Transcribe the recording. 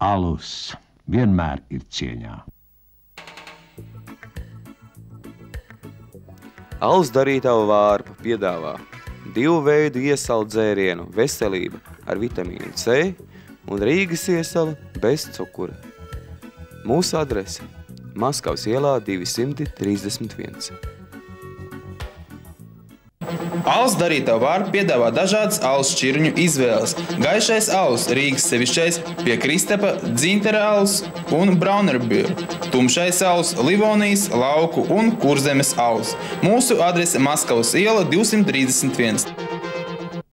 alus vienmēr ir cieņā. Alus darītavu vārpa piedāvā 2 veidu iesala dzērienu veselība ar vitamīnu C un Rīgas iesala bez cukura. Mūsu adrese Maskavas ielā 231. Alus darītavu vārpa piedāvā dažādas alus šķirņu izvēles. Gaišais alus, Rīgas sevišķais, pie Kristapa, dzintara alus un Braunerbier. Tumšais alus, Livonijas, Lauku un Kurzemes alus. Mūsu adrese Maskavas iela 231.